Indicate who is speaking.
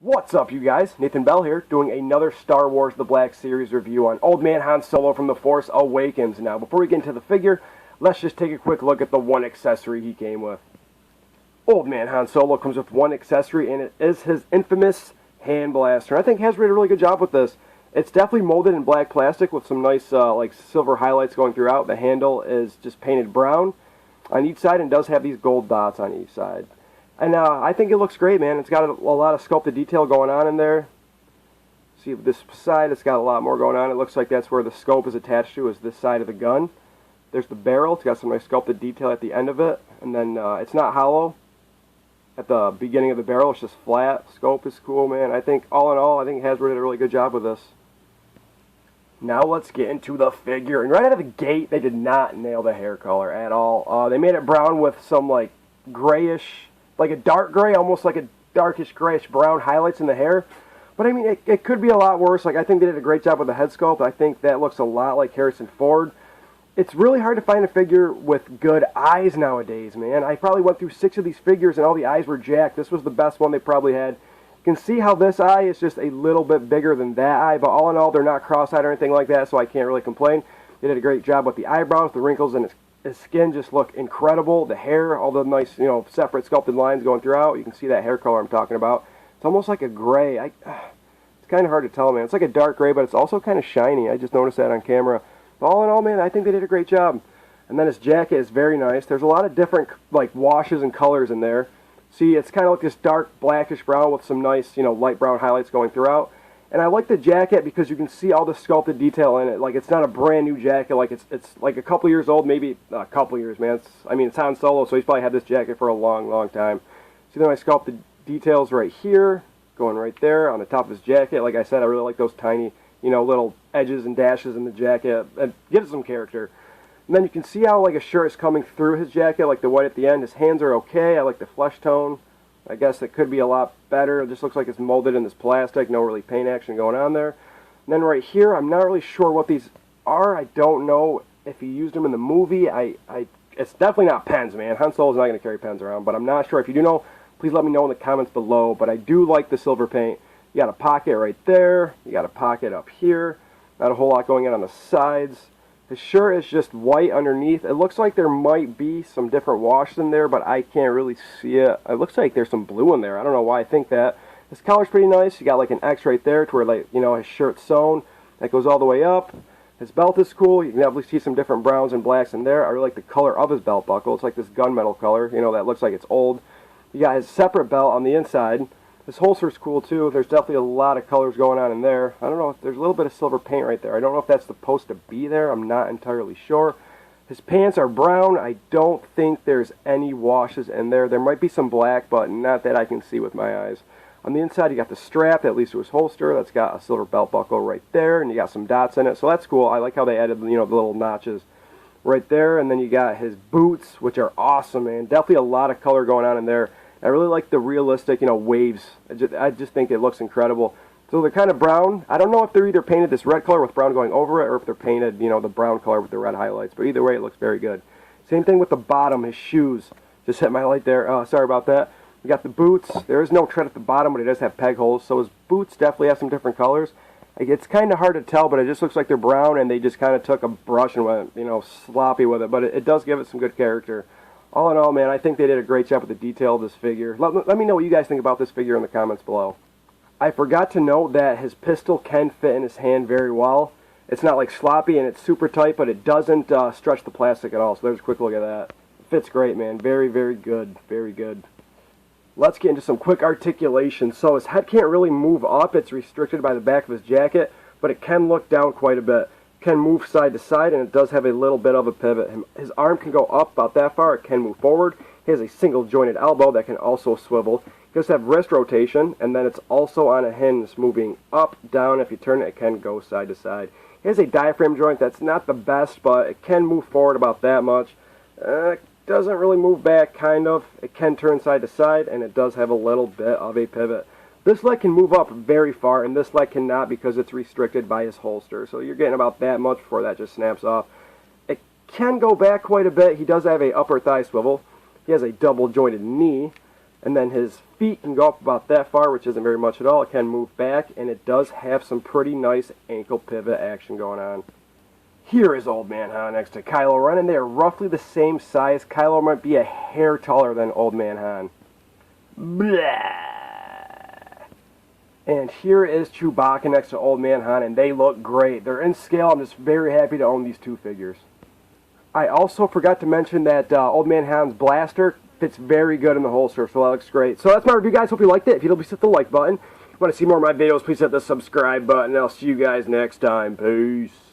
Speaker 1: What's up, you guys? Nathan Bell here, doing another Star Wars The Black Series review on Old Man Han Solo from The Force Awakens. Now, before we get into the figure, let's just take a quick look at the one accessory he came with. Old Man Han Solo comes with one accessory, and it is his infamous hand blaster. I think Hasbro did a really good job with this. It's definitely molded in black plastic with some nice like silver highlights going throughout. The handle is just painted brown on each side and does have these gold dots on each side. And I think it looks great, man. It's got a lot of sculpted detail going on in there. See this side, it's got a lot more going on. It looks like that's where the scope is attached to, is this side of the gun. There's the barrel. It's got some nice sculpted detail at the end of it. And then it's not hollow at the beginning of the barrel. It's just flat. Scope is cool, man. I think, all in all, I think Hasbro did a really good job with this. Now let's get into the figure. And right out of the gate, they did not nail the hair color at all. They made it brown with some, like, grayish, like a dark gray, almost like a darkish grayish brown highlights in the hair. But I mean, it could be a lot worse. Like, I think they did a great job with the head sculpt. I think that looks a lot like Harrison Ford. It's really hard to find a figure with good eyes nowadays, man. I probably went through 6 of these figures and all the eyes were jacked. This was the best one they probably had. You can see how this eye is just a little bit bigger than that eye, but all in all, they're not cross-eyed or anything like that, so I can't really complain. They did a great job with the eyebrows, the wrinkles, and his skin just look incredible. The hair, all the nice, separate sculpted lines going throughout. You can see that hair color I'm talking about. It's almost like a gray. It's kind of hard to tell, man. It's like a dark gray, but it's also kind of shiny. I just noticed that on camera. But all in all, man, I think they did a great job. And then his jacket is very nice. There's a lot of different like washes and colors in there. See, it's kind of like this dark blackish brown with some nice, light brown highlights going throughout. And I like the jacket because you can see all the sculpted detail in it. Like, it's not a brand new jacket. Like, it's like a couple years old, maybe a couple years, man. It's Han Solo, so he's probably had this jacket for a long, long time. See the nice sculpted details right here, going right there on the top of his jacket. Like I said, I really like those tiny, little edges and dashes in the jacket. It gives some character. And then you can see how, like, a shirt is coming through his jacket, like the white at the end. His hands are okay. I like the flesh tone. I guess it could be a lot better. It just looks like it's molded in this plastic. No really paint action going on there. And then right here, I'm not really sure what these are. I don't know if he used them in the movie. It's definitely not pens, man. Han Solo's not going to carry pens around, but I'm not sure. If you do know, please let me know in the comments below. But I do like the silver paint. You got a pocket right there. You got a pocket up here. Not a whole lot going on the sides. The shirt is just white underneath. It looks like there might be some different wash in there, but I can't really see it. It looks like there's some blue in there. I don't know why I think that. This collar's pretty nice. You got like an X right there to where, like, his shirt's sewn. That goes all the way up. His belt is cool. You can definitely see some different browns and blacks in there. I really like the color of his belt buckle. It's like this gunmetal color. That looks like it's old. You got his separate belt on the inside. This holster's cool too. There's definitely a lot of colors going on in there. I don't know if there's a little bit of silver paint right there. I don't know if that's supposed to be there. I'm not entirely sure. His pants are brown. I don't think there's any washes in there. There might be some black, but not that I can see with my eyes. On the inside, you got the strap that leads to his holster. That's got a silver belt buckle right there, and you got some dots in it. So that's cool. I like how they added, the little notches right there. And then you got his boots, which are awesome, man. Definitely a lot of color going on in there. I really like the realistic, waves. I just think it looks incredible. So they're kind of brown. I don't know if they're either painted this red color with brown going over it, or if they're painted, the brown color with the red highlights. But either way, it looks very good. Same thing with the bottom, his shoes. Just hit my light there. Sorry about that. We got the boots. There is no tread at the bottom, but it does have peg holes. So his boots definitely have some different colors. It's kind of hard to tell, but it just looks like they're brown, and they just kind of took a brush and went, sloppy with it. But it does give it some good character. All in all, man, I think they did a great job with the detail of this figure. Let me know what you guys think about this figure in the comments below. I forgot to note that his pistol can fit in his hand very well. It's not like sloppy and it's super tight, but it doesn't stretch the plastic at all. So there's a quick look at that. It fits great, man. Very, very good. Very good. Let's get into some quick articulation. So his head can't really move up. It's restricted by the back of his jacket, but it can look down quite a bit. Can move side to side, and it does have a little bit of a pivot. His arm can go up about that far. It can move forward. He has a single jointed elbow that can also swivel. He does have wrist rotation, and then it's also on a hinge moving up, down. If you turn it, it can go side to side. He has a diaphragm joint that's not the best, but it can move forward about that much. It doesn't really move back, kind of. It can turn side to side, and it does have a little bit of a pivot. This leg can move up very far, and this leg cannot because it's restricted by his holster. So you're getting about that much before that just snaps off. It can go back quite a bit. He does have a upper thigh swivel. He has a double jointed knee. And then his feet can go up about that far, which isn't very much at all. It can move back, and it does have some pretty nice ankle pivot action going on. Here is Old Man Han next to Kylo Ren, and they are roughly the same size. Kylo might be a hair taller than Old Man Han. Blah. And here is Chewbacca next to Old Man Han, and they look great. They're in scale. I'm just very happy to own these two figures. I also forgot to mention that Old Man Han's blaster fits very good in the holster, so that looks great. So that's my review, guys. Hope you liked it. If you did, please hit the like button. If you want to see more of my videos, please hit the subscribe button. I'll see you guys next time. Peace.